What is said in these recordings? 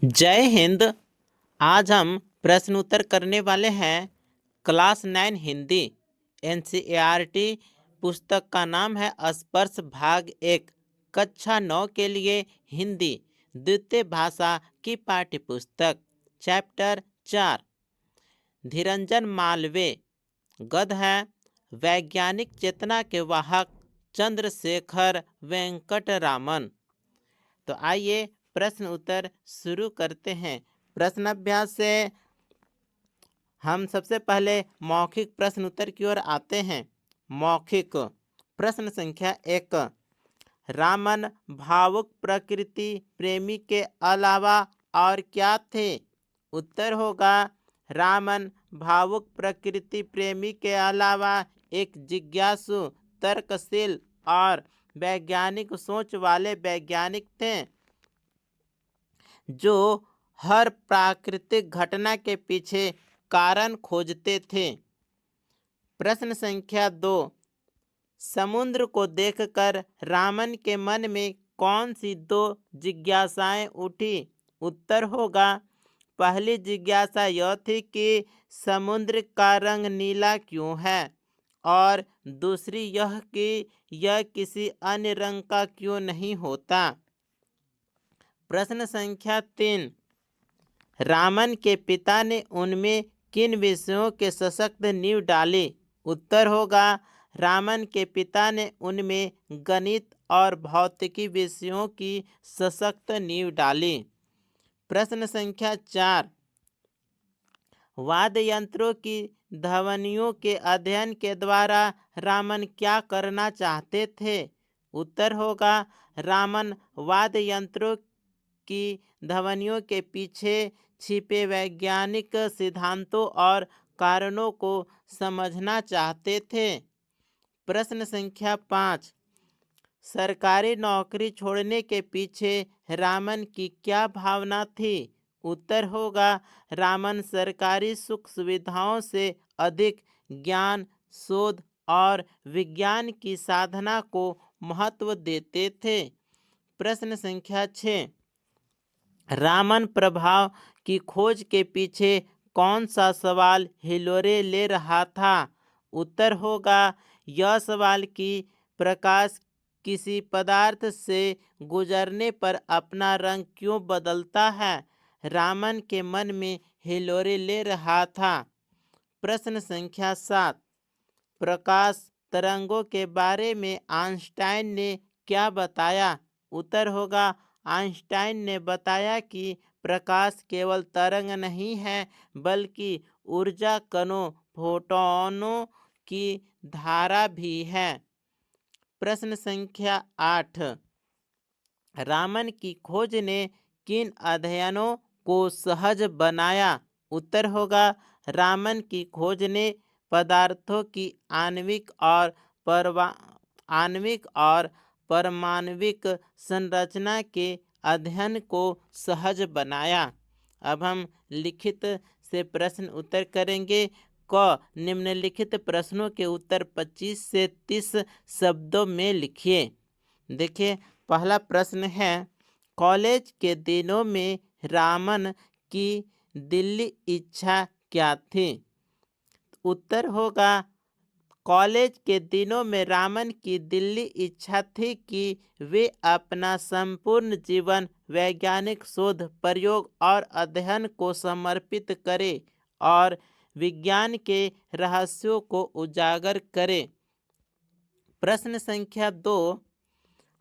जय हिंद। आज हम प्रश्न उत्तर करने वाले हैं। क्लास 9 हिंदी एनसीईआरटी पुस्तक का नाम है स्पर्श भाग 1। कक्षा 9 के लिए हिंदी द्वितीय भाषा की पाठ्य पुस्तक चैप्टर 4। धीरंजन मालवीय। गद्य है वैज्ञानिक चेतना के वाहक चंद्रशेखर वेंकटरामन। तो आइए प्रश्न उत्तर शुरू करते हैं। प्रश्न अभ्यास से हम सबसे पहले मौखिक प्रश्न उत्तर की ओर आते हैं। मौखिक प्रश्न संख्या 1। रामन भावुक प्रकृति प्रेमी के अलावा और क्या थे? उत्तर होगा रामन भावुक प्रकृति प्रेमी के अलावा एक जिज्ञासु, तर्कशील और वैज्ञानिक सोच वाले वैज्ञानिक थे जो हर प्राकृतिक घटना के पीछे कारण खोजते थे। प्रश्न संख्या 2। समुद्र को देखकर रामन के मन में कौन सी दो जिज्ञासाएं उठी? उत्तर होगा पहली जिज्ञासा यह थी कि समुद्र का रंग नीला क्यों है, और दूसरी यह कि यह किसी अन्य रंग का क्यों नहीं होता। प्रश्न संख्या 3। रामन के पिता ने उनमें किन विषयों के सशक्त नींव डाली? उत्तर होगा रामन के पिता ने उनमें गणित और भौतिकी विषयों की सशक्त नींव डाली। प्रश्न संख्या 4। वाद्य यंत्रों की ध्वनियों के अध्ययन के द्वारा रामन क्या करना चाहते थे? उत्तर होगा रामन वाद्य यंत्रों की ध्वनियों के पीछे छिपे वैज्ञानिक सिद्धांतों और कारणों को समझना चाहते थे। प्रश्न संख्या 5। सरकारी नौकरी छोड़ने के पीछे रामन की क्या भावना थी? उत्तर होगा रामन सरकारी सुख सुविधाओं से अधिक ज्ञान, शोध और विज्ञान की साधना को महत्व देते थे। प्रश्न संख्या 6। रामन प्रभाव की खोज के पीछे कौन सा सवाल हिलोरे ले रहा था? उत्तर होगा यह सवाल कि प्रकाश किसी पदार्थ से गुजरने पर अपना रंग क्यों बदलता है, रामन के मन में हिलोरे ले रहा था। प्रश्न संख्या 7। प्रकाश तरंगों के बारे में आइंस्टाइन ने क्या बताया? उत्तर होगा आइंस्टाइन ने बताया कि प्रकाश केवल तरंग नहीं है बल्कि ऊर्जा कणों फोटॉनों की धारा भी है। प्रश्न संख्या 8। रामन की खोज ने किन अध्ययनों को सहज बनाया? उत्तर होगा रामन की खोज ने पदार्थों की आणविक और परमाणविक संरचना के अध्ययन को सहज बनाया। अब हम लिखित से प्रश्न उत्तर करेंगे। क निम्नलिखित प्रश्नों के उत्तर 25 से 30 शब्दों में लिखिए। देखिए पहला प्रश्न है कॉलेज के दिनों में रामन की दिल्ली इच्छा क्या थी? उत्तर होगा कॉलेज के दिनों में रामन की दिल्ली इच्छा थी कि वे अपना संपूर्ण जीवन वैज्ञानिक शोध, प्रयोग और अध्ययन को समर्पित करें और विज्ञान के रहस्यों को उजागर करें। प्रश्न संख्या 2।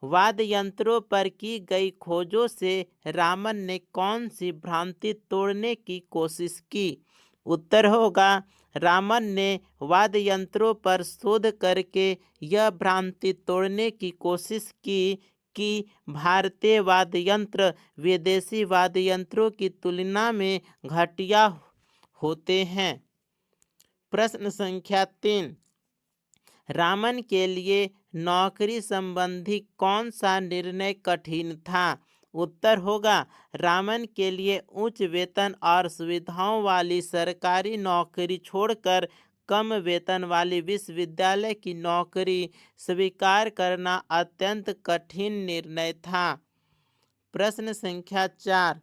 वाद्य यंत्रों पर की गई खोजों से रामन ने कौन सी भ्रांति तोड़ने की कोशिश की? उत्तर होगा रामन ने वाद्य यंत्रों पर शोध करके यह भ्रांति तोड़ने की कोशिश की कि भारतीय वाद्य यंत्र विदेशी वाद्य यंत्रों की तुलना में घटिया होते हैं। प्रश्न संख्या 3। रामन के लिए नौकरी संबंधी कौन सा निर्णय कठिन था? उत्तर होगा रामन के लिए उच्च वेतन और सुविधाओं वाली सरकारी नौकरी छोड़कर कम वेतन वाली विश्वविद्यालय की नौकरी स्वीकार करना अत्यंत कठिन निर्णय था। प्रश्न संख्या 4।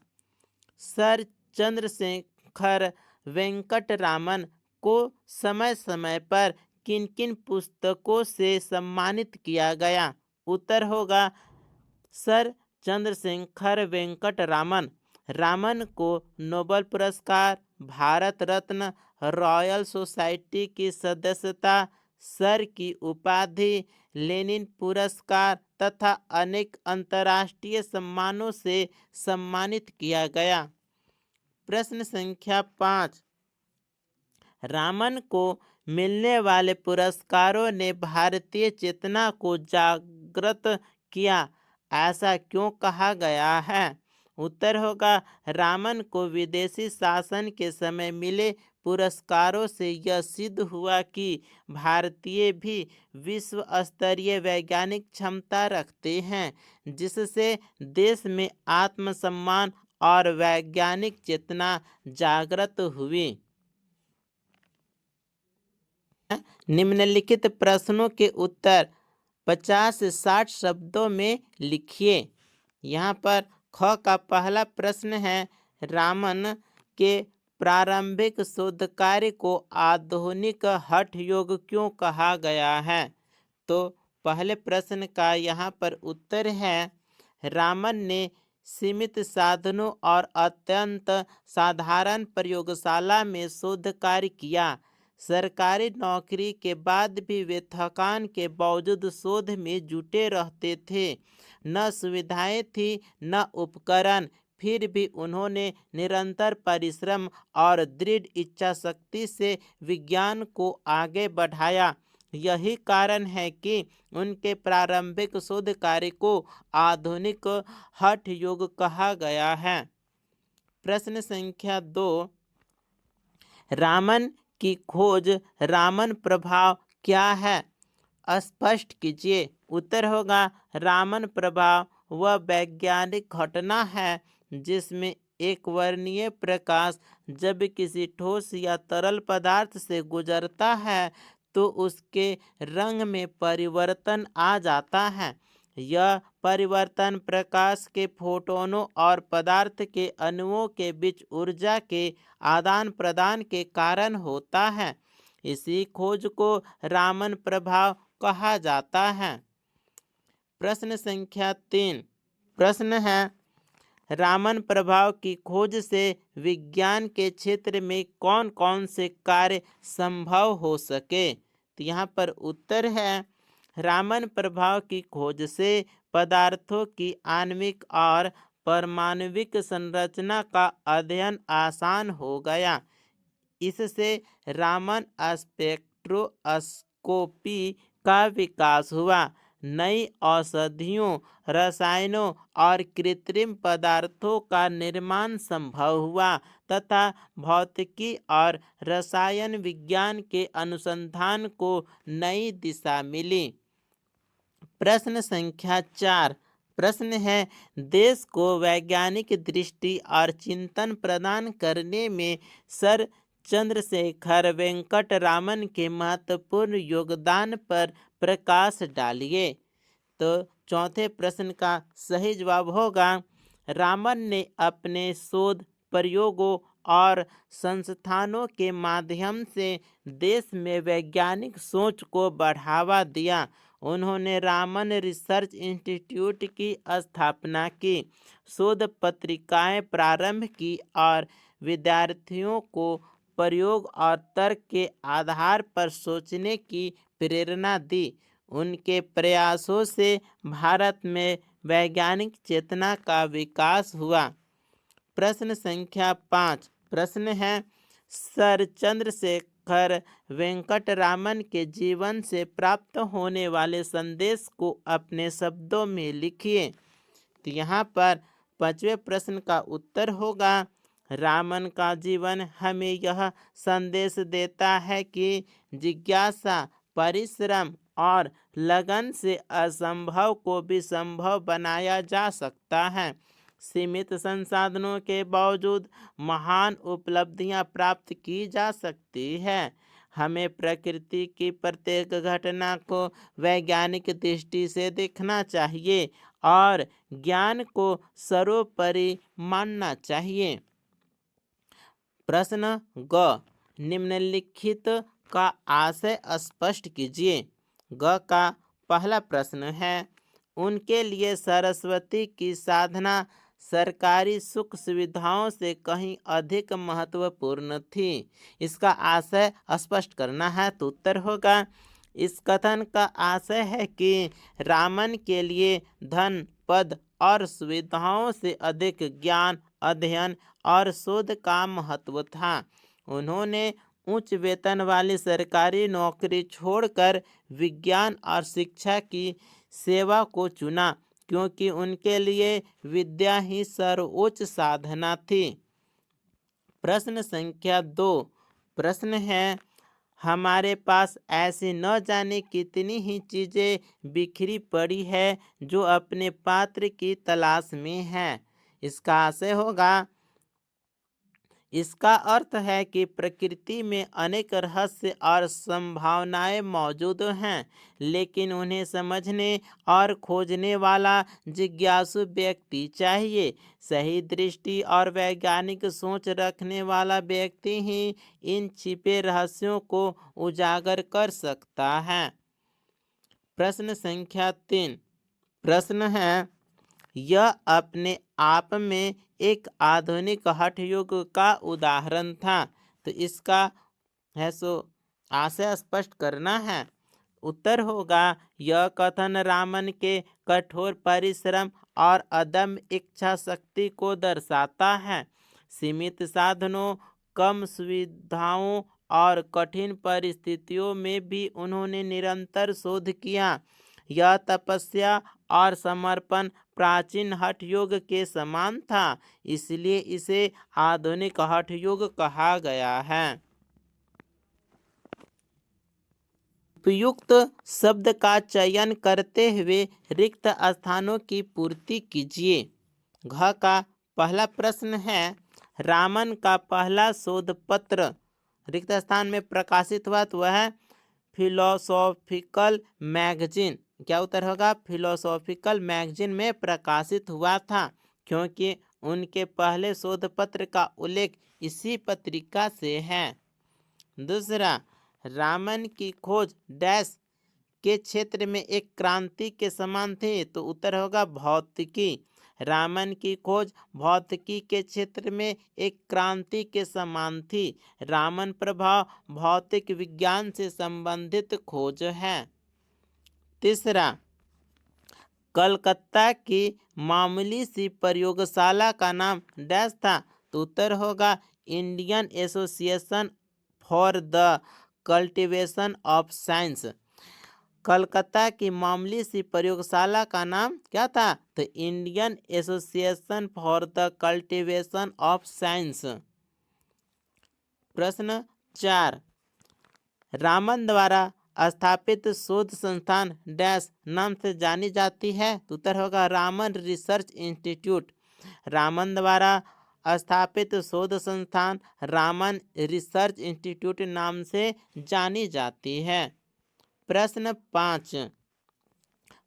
सर चंद्रशेखर वेंकट रामन को समय समय पर किन किन पुस्तकों से सम्मानित किया गया? उत्तर होगा सर चंद्रशेखर वेंकट रामन। रामन को नोबेल पुरस्कार, भारत रत्न, रॉयल सोसाइटी की सदस्यता, सर की उपाधि, लेनिन पुरस्कार तथा अनेक अंतर्राष्ट्रीय सम्मानों से सम्मानित किया गया। प्रश्न संख्या 5, रामन को मिलने वाले पुरस्कारों ने भारतीय चेतना को जागृत किया, ऐसा क्यों कहा गया है? उत्तर होगा रामन को विदेशी शासन के समय मिले पुरस्कारों से यह सिद्ध हुआ कि भारतीय भी विश्व स्तरीय वैज्ञानिक क्षमता रखते हैं, जिससे देश में आत्मसम्मान और वैज्ञानिक चेतना जागृत हुई। निम्नलिखित प्रश्नों के उत्तर 50 से 60 शब्दों में लिखिए। यहाँ पर ख का पहला प्रश्न है, रामन के प्रारंभिक शोध कार्य को आधुनिक हठ योग क्यों कहा गया है? तो पहले प्रश्न का यहाँ पर उत्तर है, रामन ने सीमित साधनों और अत्यंत साधारण प्रयोगशाला में शोध कार्य किया। सरकारी नौकरी के बाद भी वे थकान के बावजूद शोध में जुटे रहते थे। न सुविधाएं थी न उपकरण, फिर भी उन्होंने निरंतर परिश्रम और दृढ़ इच्छा शक्ति से विज्ञान को आगे बढ़ाया। यही कारण है कि उनके प्रारंभिक शोध कार्य को आधुनिक हठ योग कहा गया है। प्रश्न संख्या 2, रामन की खोज रामन प्रभाव क्या है? स्पष्ट कीजिए। उत्तर होगा रामन प्रभाव वह वैज्ञानिक घटना है जिसमें एक वर्णीय प्रकाश जब किसी ठोस या तरल पदार्थ से गुजरता है तो उसके रंग में परिवर्तन आ जाता है। यह परिवर्तन प्रकाश के फोटोनों और पदार्थ के अणुओं के बीच ऊर्जा के आदान प्रदान के कारण होता है। इसी खोज को रामन प्रभाव कहा जाता है। प्रश्न संख्या 3, प्रश्न है, रामन प्रभाव की खोज से विज्ञान के क्षेत्र में कौन कौन से कार्य संभव हो सके? तो यहाँ पर उत्तर है, रामन प्रभाव की खोज से पदार्थों की आणविक और परमाणविक संरचना का अध्ययन आसान हो गया। इससे रामन स्पेक्ट्रोस्कोपी का विकास हुआ। नई औषधियों, रसायनों और कृत्रिम पदार्थों का निर्माण संभव हुआ तथा भौतिकी और रसायन विज्ञान के अनुसंधान को नई दिशा मिली। प्रश्न संख्या 4, प्रश्न है, देश को वैज्ञानिक दृष्टि और चिंतन प्रदान करने में सर चंद्रशेखर वेंकट रामन के महत्वपूर्ण योगदान पर प्रकाश डालिए। तो चौथे प्रश्न का सही जवाब होगा, रामन ने अपने शोध प्रयोगों और संस्थानों के माध्यम से देश में वैज्ञानिक सोच को बढ़ावा दिया। उन्होंने रामन रिसर्च इंस्टीट्यूट की स्थापना की, शोध पत्रिकाएं प्रारंभ की और विद्यार्थियों को प्रयोग और तर्क के आधार पर सोचने की प्रेरणा दी। उनके प्रयासों से भारत में वैज्ञानिक चेतना का विकास हुआ। प्रश्न संख्या 5, प्रश्न है, सर चंद्रशेखर वेंकट रामन के जीवन से प्राप्त होने वाले संदेश को अपने शब्दों में लिखिए। तो यहाँ पर 5वें प्रश्न का उत्तर होगा, रामन का जीवन हमें यह संदेश देता है कि जिज्ञासा, परिश्रम और लगन से असंभव को भी संभव बनाया जा सकता है। सीमित संसाधनों के बावजूद महान उपलब्धियां प्राप्त की जा सकती है। हमें प्रकृति की प्रत्येक घटना को वैज्ञानिक दृष्टि से देखना चाहिए और ज्ञान को सर्वोपरि मानना चाहिए। प्रश्न ग, निम्नलिखित का आशय स्पष्ट कीजिए। ग का पहला प्रश्न है, उनके लिए सरस्वती की साधना सरकारी सुख सुविधाओं से कहीं अधिक महत्वपूर्ण थी। इसका आशय स्पष्ट करना है, तो उत्तर होगा, इस कथन का आशय है कि रामन के लिए धन, पद और सुविधाओं से अधिक ज्ञान, अध्ययन और शोध का महत्व था। उन्होंने उच्च वेतन वाली सरकारी नौकरी छोड़कर विज्ञान और शिक्षा की सेवा को चुना, क्योंकि उनके लिए विद्या ही सर्वोच्च साधना थी। प्रश्न संख्या 2। प्रश्न है, हमारे पास ऐसी न जाने कितनी ही चीज़ें बिखरी पड़ी है जो अपने पात्र की तलाश में है। इसका आशय होगा, इसका अर्थ है कि प्रकृति में अनेक रहस्य और संभावनाएं मौजूद हैं, लेकिन उन्हें समझने और खोजने वाला जिज्ञासु व्यक्ति चाहिए। सही दृष्टि और वैज्ञानिक सोच रखने वाला व्यक्ति ही इन छिपे रहस्यों को उजागर कर सकता है। प्रश्न संख्या 3। प्रश्न है, यह अपने आप में एक आधुनिक हठ योग का उदाहरण था, तो इसका है सो आशय स्पष्ट करना है। उत्तर होगा, यह कथन रामन के कठोर परिश्रम और अदम्य इच्छा शक्ति को दर्शाता है। सीमित साधनों, कम सुविधाओं और कठिन परिस्थितियों में भी उन्होंने निरंतर शोध किया। यह तपस्या और समर्पण प्राचीन हठ योग के समान था, इसलिए इसे आधुनिक हठ योग कहा गया है। उपयुक्त शब्द का चयन करते हुए रिक्त स्थानों की पूर्ति कीजिए। घ का पहला प्रश्न है, रामन का पहला शोध पत्र रिक्त स्थान में प्रकाशित हुआ, तो वह फिलोसॉफिकल मैगजीन। क्या उत्तर होगा? फिलोसॉफिकल मैगजीन में प्रकाशित हुआ था, क्योंकि उनके पहले शोध पत्र का उल्लेख इसी पत्रिका से है। दूसरा, रामन की खोज डैश के क्षेत्र में एक क्रांति के समान थी, तो उत्तर होगा भौतिकी। रामन की खोज भौतिकी के क्षेत्र में एक क्रांति के समान थी। रामन प्रभाव भौतिक विज्ञान से संबंधित खोज है। तीसरा, कलकत्ता की मामूली सी प्रयोगशाला का नाम डैश था, तो उत्तर होगा Indian association for the cultivation of science. Calcutta की मामूली सी प्रयोगशाला का नाम क्या था? तो Indian association for the cultivation of science. प्रश्न 4, रामन द्वारा स्थापित शोध संस्थान डैश नाम से जानी जाती है, तो उत्तर होगा रामन रिसर्च इंस्टीट्यूट। रामन द्वारा स्थापित शोध संस्थान रामन रिसर्च इंस्टीट्यूट नाम से जानी जाती है। प्रश्न 5,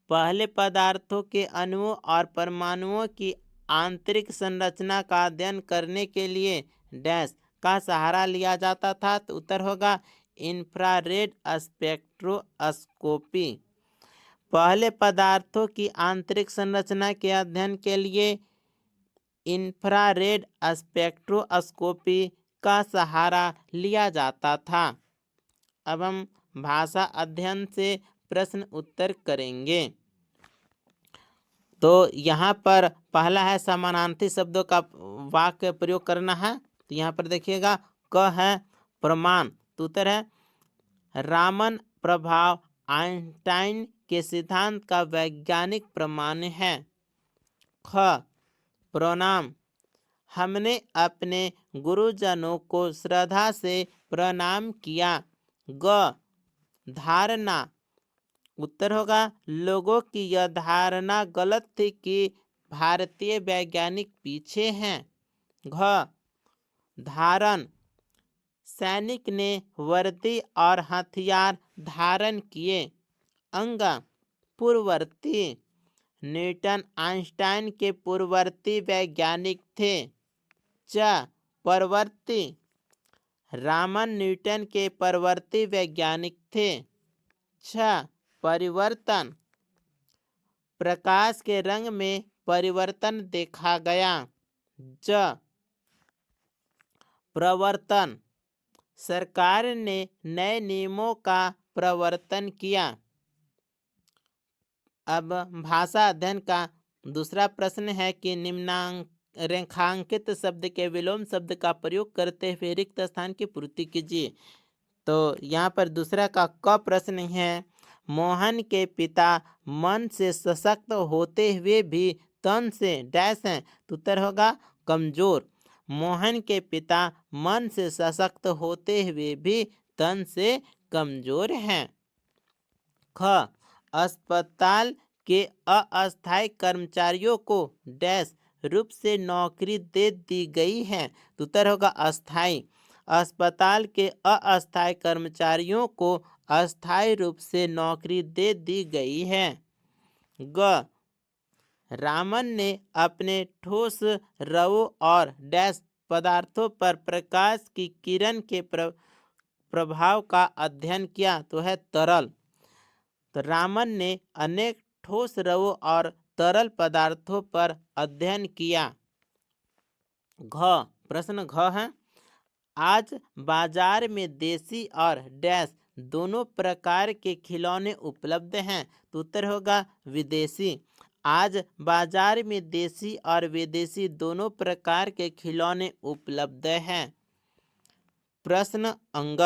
पहले पदार्थों के अणुओं और परमाणुओं की आंतरिक संरचना का अध्ययन करने के लिए डैश का सहारा लिया जाता था, तो उत्तर होगा इंफ्रारेड स्पेक्ट्रोस्कोपी। पहले पदार्थों की आंतरिक संरचना के अध्ययन के लिए इंफ्रारेड स्पेक्ट्रोस्कोपी का सहारा लिया जाता था। अब हम भाषा अध्ययन से प्रश्न उत्तर करेंगे। तो यहाँ पर पहला है समानार्थी शब्दों का वाक्य प्रयोग करना है। तो यहाँ पर देखिएगा, क है प्रमाण, तो उत्तर है रामन प्रभाव आइंस्टाइन के सिद्धांत का वैज्ञानिक प्रमाण है। ख, प्रणाम, हमने अपने गुरुजनों को श्रद्धा से प्रणाम किया। ग, धारणा, उत्तर होगा लोगों की यह धारणा गलत थी कि भारतीय वैज्ञानिक पीछे हैं। घ, धारण, सैनिक ने वर्दी और हथियार धारण किए। अंग, पूर्ववर्ती, न्यूटन आइंस्टाइन के पूर्ववर्ती वैज्ञानिक थे। च परवर्ती, रामन न्यूटन के परवर्ती वैज्ञानिक थे। छ परिवर्तन, प्रकाश के रंग में परिवर्तन देखा गया। ज प्रवर्तन, सरकार ने नए नियमों का प्रवर्तन किया। अब भाषा अध्ययन का दूसरा प्रश्न है कि रेखांकित शब्द के विलोम शब्द का प्रयोग करते हुए रिक्त स्थान की पूर्ति कीजिए। तो यहाँ पर दूसरा का क प्रश्न है, मोहन के पिता मन से सशक्त होते हुए भी तन से डैश हैं, तो उत्तर होगा कमजोर। मोहन के पिता मन से सशक्त होते हुए भी तन से कमजोर हैं। ख अस्पताल के अस्थायी कर्मचारियों को डैश रूप से नौकरी दे दी गई है, तो उत्तर होगा अस्थायी। अस्पताल के अस्थायी कर्मचारियों को अस्थायी रूप से नौकरी दे दी गई है। ग रामन ने अपने ठोस रवों और डैश पदार्थों पर प्रकाश की किरण के प्रभाव का अध्ययन किया, तो है तरल। तो रामन ने अनेक ठोस रवों और तरल पदार्थों पर अध्ययन किया। घ प्रश्न घ है, आज बाजार में देसी और डैश दोनों प्रकार के खिलौने उपलब्ध हैं, तो उत्तर होगा विदेशी। आज बाजार में देसी और विदेशी दोनों प्रकार के खिलौने उपलब्ध हैं। प्रश्न अंग,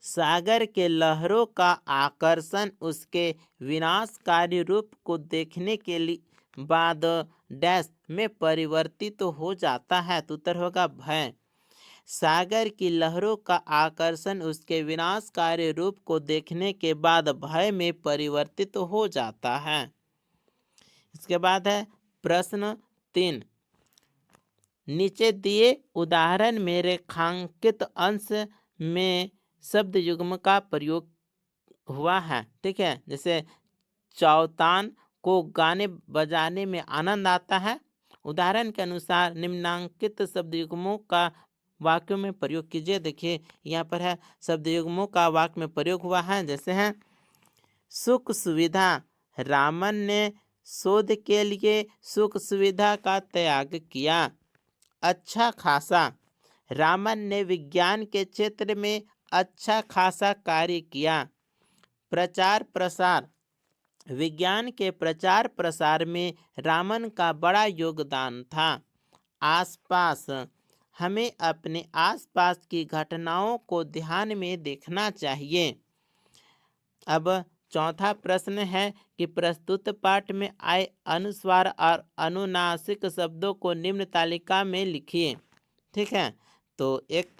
सागर के लहरों का आकर्षण उसके विनाशकारी रूप को देखने के लिए बाद डैश में परिवर्तित हो जाता है, तो उत्तर होगा भय। सागर की लहरों का आकर्षण उसके विनाशकारी रूप को देखने के बाद भय में परिवर्तित हो जाता है। इसके बाद है प्रश्न 3, नीचे दिए उदाहरण में रेखांकित अंश में शब्द युग्म का प्रयोग हुआ है। ठीक है, जैसे चौतान को गाने बजाने में आनंद आता है। उदाहरण के अनुसार निम्नांकित शब्द युग्मों का वाक्यों में प्रयोग कीजिए। देखिए यहाँ पर है शब्द युग्मों का वाक्य में प्रयोग हुआ है, जैसे हैं सुख सुविधा, रामन ने शोध के लिए सुख सुविधा का त्याग किया। अच्छा खासा, रामन ने विज्ञान के क्षेत्र में अच्छा खासा कार्य किया। प्रचार प्रसार, विज्ञान के प्रचार प्रसार में रामन का बड़ा योगदान था। आसपास, हमें अपने आसपास की घटनाओं को ध्यान में देखना चाहिए। अब चौथा प्रश्न है कि प्रस्तुत पाठ में आए अनुस्वार और अनुनासिक शब्दों को निम्न तालिका में लिखिए। ठीक है, तो एक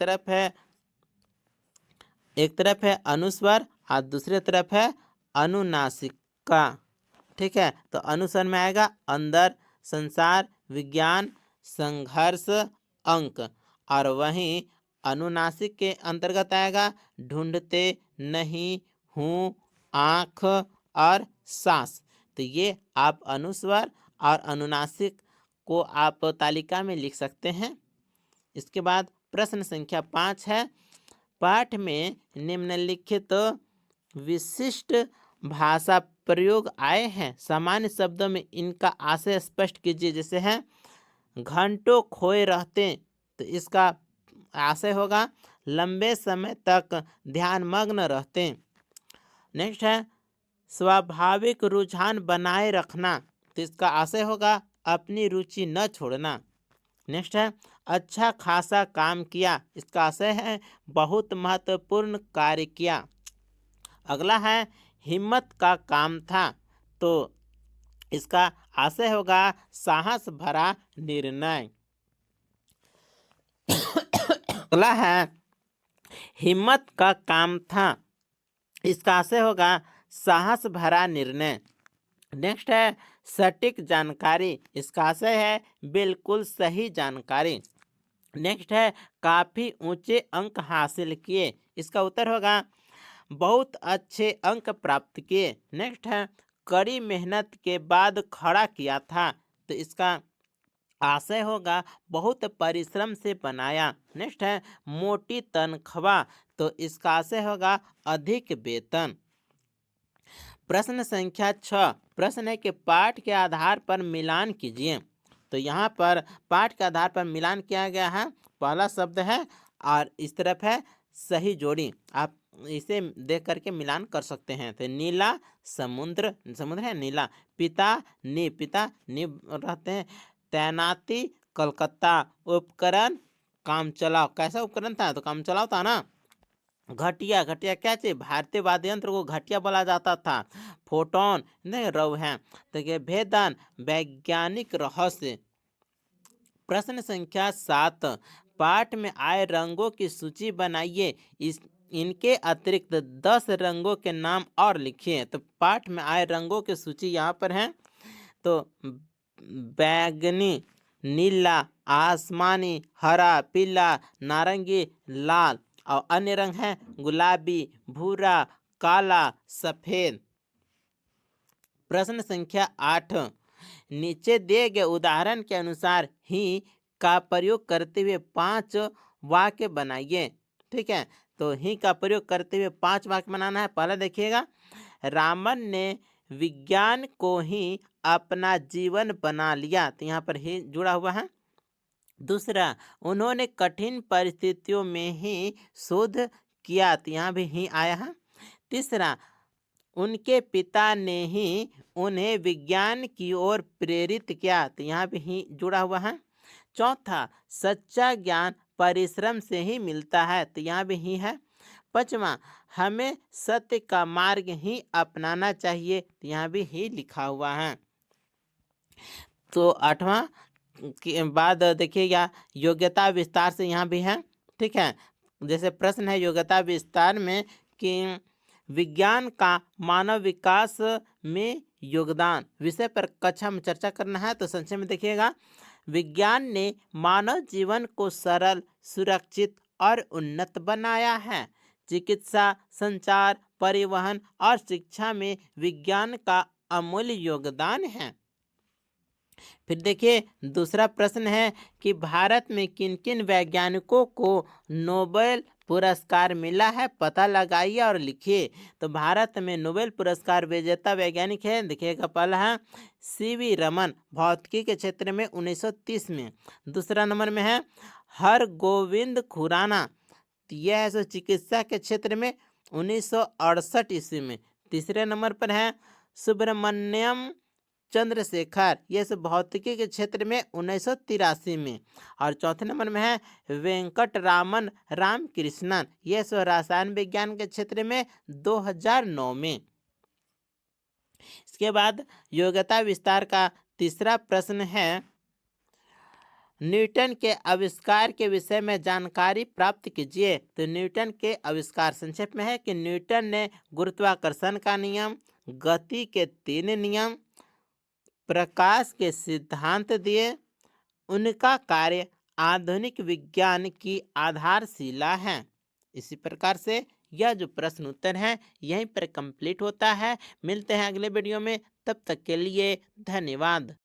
तरफ है अनुस्वार और दूसरी तरफ है अनुनासिका। ठीक है, तो अनुस्वार में आएगा अंदर, संसार, विज्ञान, संघर्ष, अंक, और वहीं अनुनासिक के अंतर्गत आएगा ढूंढते नहीं हूँ, आँख और सांस। तो ये आप अनुस्वार और अनुनासिक को आप तालिका में लिख सकते हैं। इसके बाद प्रश्न संख्या 5 है, पाठ में निम्नलिखित विशिष्ट भाषा प्रयोग आए हैं, सामान्य शब्दों में इनका आशय स्पष्ट कीजिए। जैसे है घंटों खोए रहते, तो इसका आशय होगा लंबे समय तक ध्यानमग्न रहते। नेक्स्ट है स्वाभाविक रुझान बनाए रखना, तो इसका आशय होगा अपनी रुचि न छोड़ना। नेक्स्ट है अच्छा खासा काम किया, इसका आशय है बहुत महत्वपूर्ण कार्य किया। अगला है हिम्मत का काम था, तो इसका आशय होगा साहस भरा निर्णय। अगला है हिम्मत का काम था, इसका आशय होगा साहस भरा निर्णय। नेक्स्ट है सटीक जानकारी, इसका आशय है बिल्कुल सही जानकारी। नेक्स्ट है काफ़ी ऊंचे अंक हासिल किए, इसका उत्तर होगा बहुत अच्छे अंक प्राप्त किए। नेक्स्ट है कड़ी मेहनत के बाद खड़ा किया था। तो इसका आशय होगा बहुत परिश्रम से बनाया। नेक्स्ट है मोटी तनख्वाह, तो इसका आशय होगा अधिक वेतन। प्रश्न संख्या 6, प्रश्न है कि पाठ के आधार पर मिलान कीजिए। तो यहाँ पर पाठ के आधार पर मिलान किया गया है। पहला शब्द है और इस तरफ है सही जोड़ी, आप इसे देख करके मिलान कर सकते हैं। तो नीला समुद्र, समुद्र है नीला। पिता नी रहते हैं। तैनाती कलकत्ता। उपकरण काम चलाओ, कैसा उपकरण था? तो काम चलाओ था ना। घटिया क्या चीज? भारतीय वाद्य यंत्र को घटिया बोला जाता था। फोटोन नहीं रव है। तो ये भेदन वैज्ञानिक रहस्य। प्रश्न संख्या 7, पाठ में आए रंगों की सूची बनाइए। इनके अतिरिक्त 10 रंगों के नाम और लिखिए। तो पाठ में आए रंगों की सूची यहाँ पर है। तो बैगनी, नीला, आसमानी, हरा, पीला, नारंगी, लाल और अन्य रंग हैं गुलाबी, भूरा, काला, सफेद। प्रश्न संख्या 8, नीचे दिए गए उदाहरण के अनुसार ही का प्रयोग करते हुए 5 वाक्य बनाइए। ठीक है, तो ही का प्रयोग करते हुए 5 वाक्य बनाना है। पहला देखिएगा, रामन ने विज्ञान को ही अपना जीवन बना लिया। तो यहाँ पर ही जुड़ा हुआ है। दूसरा, उन्होंने कठिन परिस्थितियों में ही शोध किया। तो यहाँ भी ही आया है। तीसरा, उनके पिता ने ही उन्हें विज्ञान की ओर प्रेरित किया। तो यहाँ भी ही जुड़ा हुआ है। चौथा, सच्चा ज्ञान परिश्रम से ही मिलता है। तो यहाँ भी ही है। पांचवा, हमें सत्य का मार्ग ही अपनाना चाहिए। तो यहाँ भी ही लिखा हुआ है। तो 8वां के बाद देखिएगा योग्यता विस्तार से यहाँ भी है। ठीक है, जैसे प्रश्न है योग्यता विस्तार में कि विज्ञान का मानव विकास में योगदान विषय पर कक्षा में चर्चा करना है। तो संक्षेप में देखिएगा, विज्ञान ने मानव जीवन को सरल, सुरक्षित और उन्नत बनाया है। चिकित्सा, संचार, परिवहन और शिक्षा में विज्ञान का अमूल्य योगदान है। फिर देखिए दूसरा प्रश्न है कि भारत में किन किन वैज्ञानिकों को नोबेल पुरस्कार मिला है, पता लगाइए और लिखिए। तो भारत में नोबेल पुरस्कार विजेता वैज्ञानिक है, देखिएगा पहला है सीवी रमन, भौतिकी के क्षेत्र में 1930 में। दूसरा नंबर में है हरगोविंद खुराना, यह है सो चिकित्सा के क्षेत्र में 1968 ईस्वी में। तीसरे नंबर पर है सुब्रमण्यम चंद्रशेखर, यह सब भौतिकी के क्षेत्र में 1983 में। और चौथे नंबर में है वेंकटरामन रामकृष्णन, यह सब रसायन विज्ञान के क्षेत्र में 2009 में। इसके बाद योग्यता विस्तार का तीसरा प्रश्न है न्यूटन के आविष्कार के विषय में जानकारी प्राप्त कीजिए। तो न्यूटन के आविष्कार संक्षेप में है कि न्यूटन ने गुरुत्वाकर्षण का नियम, गति के 3 नियम, प्रकाश के सिद्धांत दिए। उनका कार्य आधुनिक विज्ञान की आधारशिला है। इसी प्रकार से यह जो प्रश्न उत्तर है यहीं पर कंप्लीट होता है। मिलते हैं अगले वीडियो में, तब तक के लिए धन्यवाद।